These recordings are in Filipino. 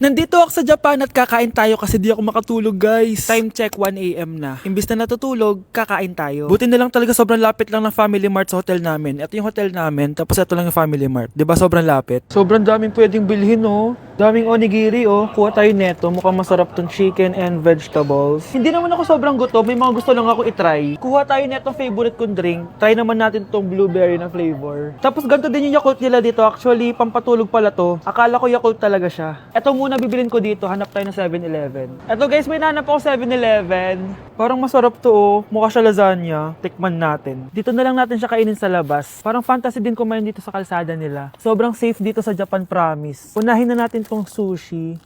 Nandito ako sa Japan at kakain tayo kasi di ako makatulog, guys. Time check 1 AM na. Imbis na natutulog, kakain tayo. Buti na lang talaga sobrang lapit lang ng Family Mart sa hotel namin. Ito yung hotel namin, tapos ito lang yung Family Mart. 'Di ba sobrang lapit? Sobrang daming pwedeng bilhin, oh. Daming onigiri, oh. Kuha tayo neto. Mukhang masarap tong chicken and vegetables. Hindi naman ako sobrang gutom. May mga gusto lang ako itry. Kuha tayo netong favorite kong drink. Try naman natin tong blueberry na flavor. Tapos ganito din yung Yakult nila dito. Actually, pampatulog pala to. Akala ko Yakult talaga siya. Ito muna bibilin ko dito. Hanap tayo ng 7-Eleven. Ito guys, may nanap ako 7-Eleven. Parang masarap to, oh. Mukha siya lasagna. Tikman natin. Dito na lang natin siya kainin sa labas. Parang fantasy din kumain dito sa kalsada nila. Sobrang safe dito sa Japan, promise. Unahin na natin tong sushi.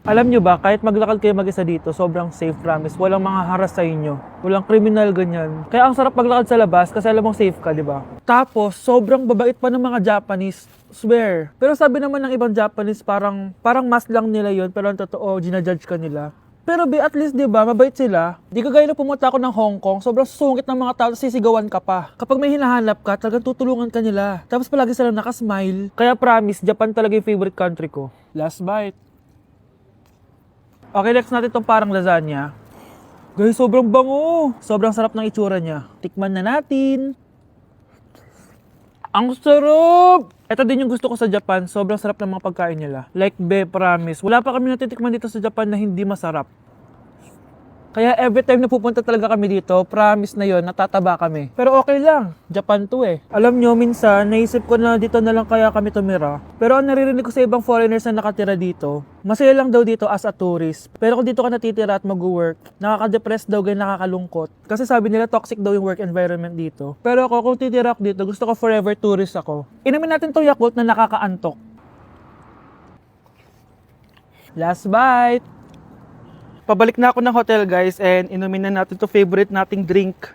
Alam nyo ba, kahit maglakad kayo mag-isa dito, sobrang safe, promise. Walang mga haras sa inyo. Walang kriminal, ganyan. Kaya ang sarap maglakad sa labas kasi alam mong safe ka, di ba? Tapos, sobrang babait pa ng mga Japanese. Swear. Pero sabi naman ng ibang Japanese, parang mas lang nila yon, pero ang totoo, ginajudge ka nila. Pero at least, di ba, mabait sila. Di kagaya na pumunta ako ng Hong Kong, sobrang sungit ng mga tao, sisigawan ka pa. Kapag may hinahanap ka, talagang tutulungan ka nila. Tapos palagi silang nakasmile. Kaya promise, Japan talaga yung favorite country ko. Last bite. Okay, next natin tong parang lasagna. Guys, sobrang bango. Sobrang sarap ng itsura niya. Tikman na natin. Ang sarap! Ito din yung gusto ko sa Japan. Sobrang sarap ng mga pagkain nila. Like, promise. Wala pa kami natitikman dito sa Japan na hindi masarap. Kaya every time na pupunta talaga kami dito, promise na yon, natataba kami. Pero okay lang, Japan to eh. Alam nyo, minsan, naisip ko na dito na lang kaya kami tumira. Pero ang naririnig ko sa ibang foreigners na nakatira dito, masaya lang daw dito as a tourist. Pero kung dito ka natitira at mag-work, nakaka-depress daw, ganyan nakakalungkot. Kasi sabi nila toxic daw yung work environment dito. Pero ako, kung titira ako dito, gusto ko forever tourist ako. Inumin natin to Yakult na nakakaantok. Last bite! Pabalik na ako ng hotel, guys, and inumin na natin to favorite nating drink.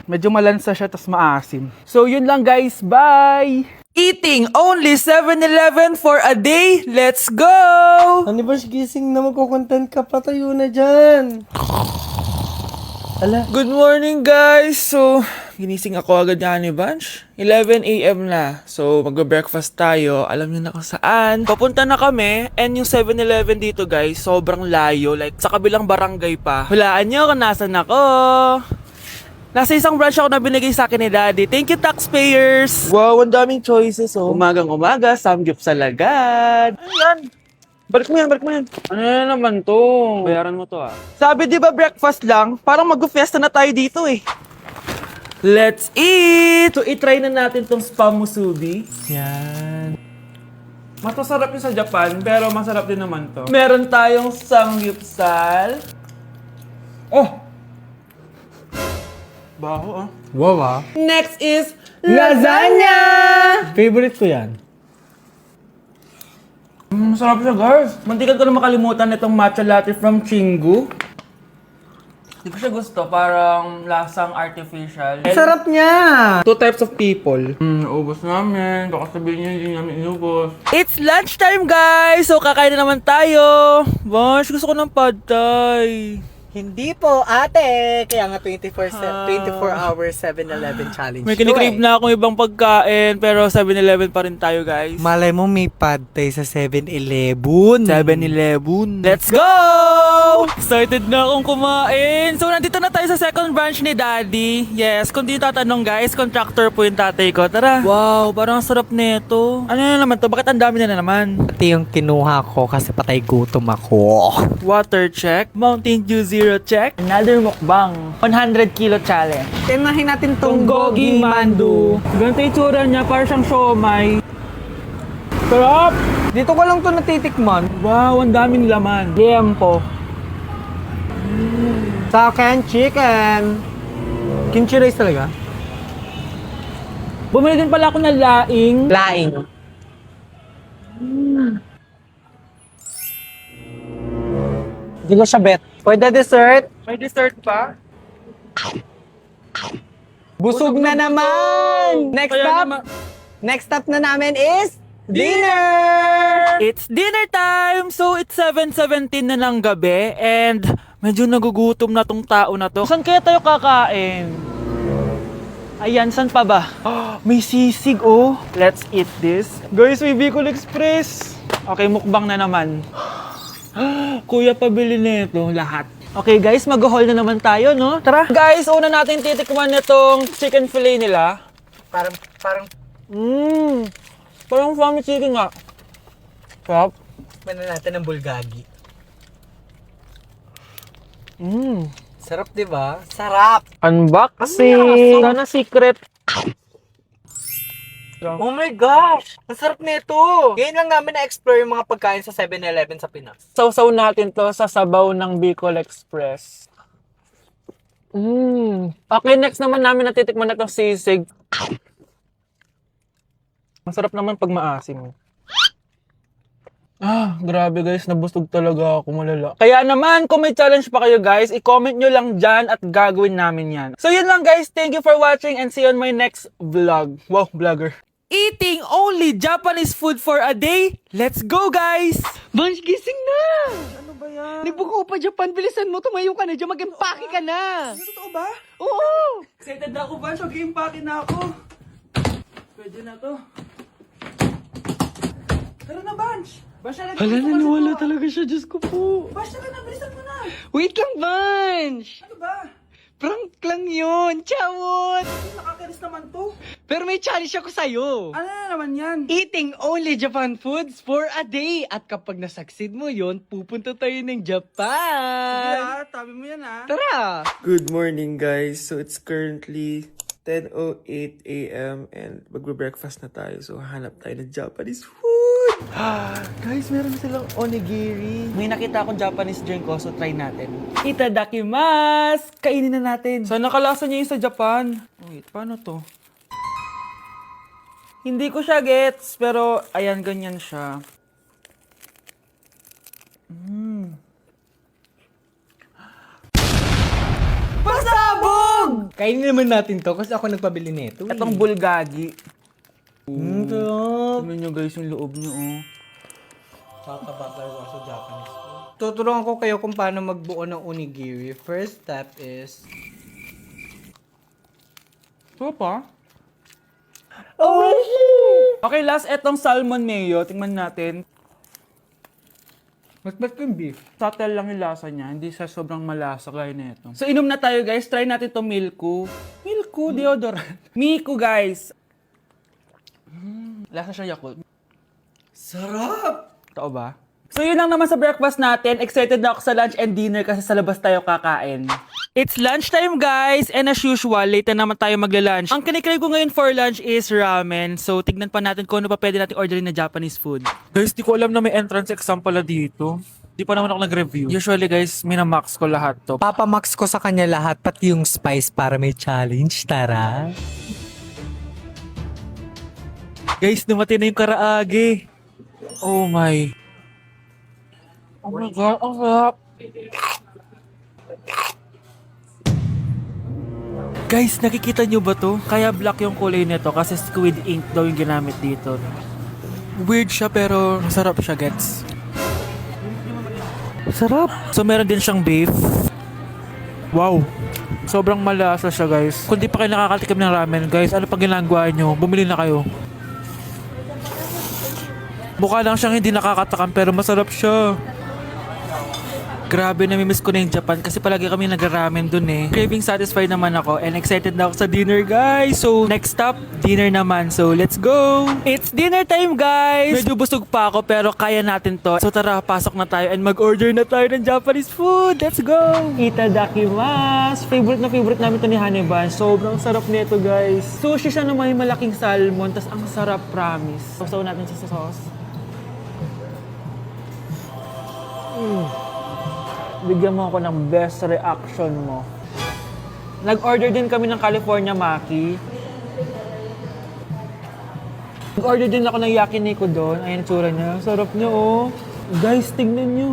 Medyo malansa siya, tas maasim. So, yun lang, guys. Bye! Eating only 7-Eleven for a day. Let's go! Ano ba gising na magkukontent ka? Patayo na dyan. Ala. Good morning, guys! So, ginising ako agad ni Bunch. 11 AM na. So, magbe-breakfast tayo. Alam niyo na kung saan. Papunta na kami. And yung 7-Eleven dito, guys, sobrang layo. Like, sa kabilang barangay pa. Hulaan niyo kung nasan ako. Nasa isang branch ako na binigay sa akin ni Daddy. Thank you, taxpayers! Wow, ang daming choices, oh. Umagang-umaga, samgyup sa lagad. Ano yan? Balik mo yan. Ano na naman to? Bayaran mo to, ah. Sabi di ba breakfast lang? Parang mag-fiesta na tayo dito eh. Let's eat! So, itry na natin tong spam musubi. Yan. Mas masarap yung sa Japan, pero masarap din naman to. Meron tayong samgyeopsal. Oh! Baho, ah. Wow ah. Next is lasagna! Favorite ko yan. Masarap siya, guys. Mantikan ko na makalimutan itong matcha latte from Chingu. Hindi ko siya gusto. Parang lasang artificial. Sarap niya! Two types of people. Ubos namin. Baka sabihin niyo hindi namin inubos. It's lunchtime, guys! So, kakain na naman tayo. Bosh, gusto ko ng pad thai. Hindi po, ate! Kaya nga 24 hours 7-Eleven challenge. May kinikrave na akong ibang pagkain, pero 7-Eleven pa rin tayo, guys. Malay mo may pad thai sa 7-Eleven. 7-Eleven. Let's go! Excited na akong kumain. So, nandito na tayo sa second branch ni Daddy. Yes, kung di tatanong, guys, contractor po yung tatay ko. Tara. Wow, parang sarap nito. Ano na naman to? Bakit ang dami na naman? Ate yung kinuha ko kasi patay gutom ako. Water check. Mountain Dew Zero check. Another mukbang. 100 kilo challenge. Tinahin natin Tong Gogi Mandu. Ganito yung tsura niya, parang siyang siomay. Sarap! Dito ko lang to natitikman. Wow, ang daming laman. Liempo. Sa akin, chicken. Kimchi rice talaga? Bumili din pala ako ng laing. Laing. Hindi ko siya bet. For the dessert, May dessert pa? busog na naman! Kaya Next stop na namin is dinner! It's dinner time! So, it's 7:17 na ng gabi and medyo nagugutom na tong tao na to. Saan kaya tayo kakain? Ayan, saan pa ba? May sisig, oh. Let's eat this. Guys, may Bicol Express. Okay, mukbang na naman. Kuya, pabili nito lahat. Okay guys, mag-haul na naman tayo, no? Tara! Guys, una natin titikman nitong chicken fillet nila. Parang, Parang family chicken nga. Sarap. mana natin ng bulgagi. Sarap, di ba? Sarap! Unboxing! Sana secret. Oh my gosh! Ang sarap nito! Ngayon lang namin na-explore yung mga pagkain sa 7-Eleven sa Pinas. Sausaw natin to sa sabaw ng Bicol Express. Okay, next naman namin natitikman na itong sisig. Masarap naman pag maasim. Grabe guys, nabusog talaga ako, malala. Kaya naman, kung may challenge pa kayo guys, i-comment nyo lang dyan at gagawin namin yan. So yun lang guys, thank you for watching and see you on my next vlog. Wow, vlogger. Eating only Japanese food for a day? Let's go guys! Bunch, gising na! Ano ba yan? Nagbuko pa Japan, bilisan mo, tumayo ka na dyan, mag-empake ka na! Totoo ba? Oo! Excited na ako, Bunch. Mag-i-impake na ako. Pwede na to. Tara na, Bunch. Bunch, Hala, naniwala talaga siya, Diyos ko po. Bunch, tara na. Bilisan mo na. Wait lang, Bunch! Ano ba? Prank lang yun, chawot! Nakakainis naman to. Pero may challenge ako sa'yo. Ano na naman yan? Eating only Japan foods for a day. At kapag nasucceed mo yon, pupunta tayo ng Japan. Tabi mo yan Tara! Good morning, guys. So, it's currently 10:08 a.m. and magbe-breakfast na tayo. So, hanap tayo ng Japanese food. Guys, meron silang onigiri. May nakita akong Japanese drink ko, so try natin. Itadakimasu! Kainin na natin. So, nakalasa niya yung sa Japan. Wait, paano to? Hindi ko siya gets, pero ayan, ganyan siya. Pasabog! Kainin naman natin to kasi ako nagpabili nito. Itong bulgagi. Sarap. Tignan nyo guys yung loob nyo, oh. Kakabakar ko sa Japanese food. Tuturuan ko kayo kung paano magbuo ng onigiri. First step is... Ito pa? Okay, last etong salmon mayo. Tingnan natin. Mas ko yung beef. Subtle lang yung lasa niya. Hindi siya sobrang malasa gaya na ito. So, inom na tayo guys. Try natin to Milku. Milku, deodorant. Miku guys. Lasa siya Yakult. Sarap! Totoo ba? So yun lang naman sa breakfast natin. Excited na ako sa lunch and dinner kasi sa labas tayo kakain. It's lunchtime guys! And as usual, late na naman tayo magla-lunch. Ang kinikrave ko ngayon for lunch is ramen. So tignan pa natin kung ano pa pwede natin orderin na Japanese food. Guys, di ko alam na may entrance exam pala dito. Di pa naman ako nag-review. Usually guys, minamax ko lahat to. Papamax ko sa kanya lahat, pati yung spice para may challenge. Tara! Guys, dumating na yung karaage. Oh my. Oh my God, ang sarap. Guys, nakikita nyo ba to? Kaya black yung kulay nito kasi squid ink daw yung ginamit dito. Weird siya pero masarap siya, gets. Sarap. So meron din siyang beef. Wow. Sobrang malasa siya, guys. Kung di pa kayo nakakatikim ng ramen, guys, ano pang ginagawa nyo? Bumili na kayo. Mukha lang siyang hindi nakakatakam pero masarap siya. Grabe, namimiss ko na yung Japan kasi palagi kami nag-ramen dun eh. Craving satisfied naman ako and excited na ako sa dinner guys. So next stop, dinner naman. So let's go! It's dinner time guys! Medyo busog pa ako pero kaya natin to. So tara, pasok na tayo and mag-order na tayo ng Japanese food. Let's go! Itadakimasu! Favorite namin to ni Haneban. Sobrang sarap nito guys. Sushi siya na may malaking salmon. Tas ang sarap, promise. Sausaw natin siya sa sauce. Bigyan mo ako ng best reaction mo. Nag-order din kami ng California Maki. Nag-order din ako ng yakiniku doon. Ayan ang tsura niya. Sarap niya, oh. Guys, tignan niyo.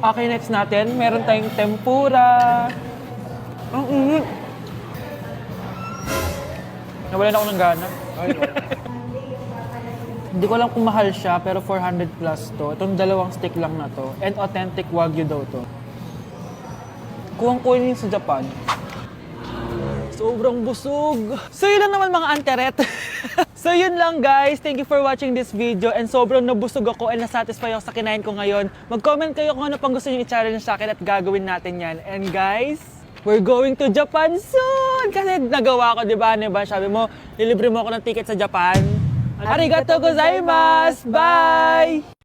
Okay, next natin. Meron tayong tempura. Ang init. Nawalan ako ng gana. Hindi ko alam kung mahal siya, pero 400 plus to. Itong dalawang stick lang na to. And authentic Wagyu daw to. Kuwang-kuha niyo sa Japan. Sobrang busog. So yun lang naman mga anteret. So yun lang guys. Thank you for watching this video. And sobrang nabusog ako and nasatisfy ako sa kinain ko ngayon. Mag-comment kayo kung ano pang gusto nyo i-challenge sa akin at gagawin natin yan. And guys, we're going to Japan soon! Kasi nagawa ko, di ba? Sabi mo, lilibre mo ako ng ticket sa Japan. Arigatou gozaimasu! Bye!